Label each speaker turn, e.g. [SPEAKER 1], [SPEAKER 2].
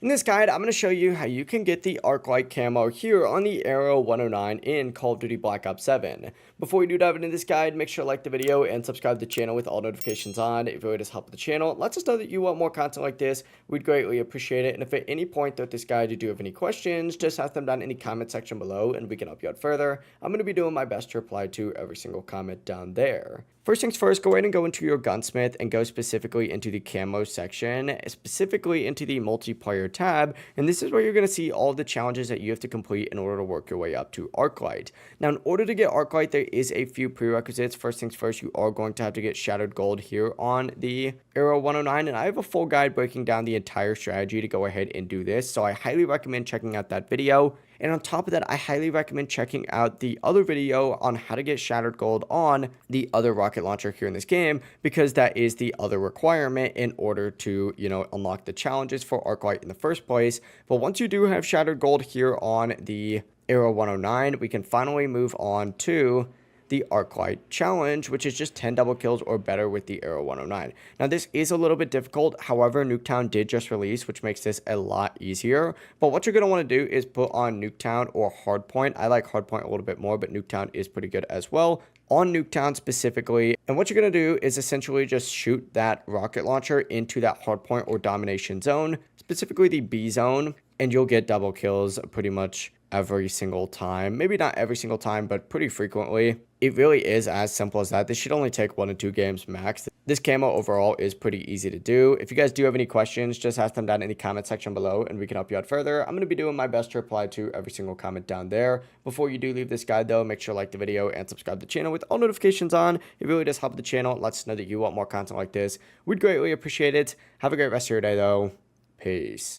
[SPEAKER 1] In this guide, I'm going to show you how you can get the Arclight camo here on the Aarow 109 in Call of Duty Black Ops 7. Before we do dive into this guide, make sure to like the video and subscribe to the channel with all notifications on. It really does help the channel. It lets us know that you want more content like this. We'd greatly appreciate it. And if at any point throughout this guide you do have any questions, just ask them down in the comment section below and we can help you out further. I'm going to be doing my best to reply to every single comment down there. First things first, go ahead and go into your gunsmith and go specifically into the camo section, specifically into the multiplayer tab, and this is where you're going to see all the challenges that you have to complete in order to work your way up to Arclight. Now, in order to get Arclight, there is a few prerequisites. First things first, you are going to have to get Shattered Gold here on the Aarow 109, and I have a full guide breaking down the entire strategy to go ahead and do this, so I highly recommend checking out that video. And on top of that, I highly recommend checking out the other video on how to get Shattered Gold on the other rocket launcher here in this game, because that is the other requirement in order to, unlock the challenges for Arclight in the first place. But once you do have Shattered Gold here on the Aarow 109, we can finally move on to the Arclight challenge, which is just 10 double kills or better with the Aarow 109. Now, this is a little bit difficult. However, Nuketown did just release, which makes this a lot easier. But what you're going to want to do is put on Nuketown or Hardpoint. I like Hardpoint a little bit more, but Nuketown is pretty good as well. On Nuketown specifically, and what you're going to do is essentially just shoot that rocket launcher into that hardpoint or domination zone, specifically the B zone, and you'll get double kills pretty much every single time. Maybe not every single time, but pretty frequently. It really is as simple as that. This should only take 1 to 2 games max. This camo overall is pretty easy to do. If you guys do have any questions, just ask them down in the comment section below and we can help you out further. I'm going to be doing my best to reply to every single comment down there. Before you do leave this guide though, make sure to like the video and subscribe to the channel with all notifications on. It really does help the channel. It lets us know that you want more content like this. We'd greatly appreciate it. Have a great rest of your day though. Peace.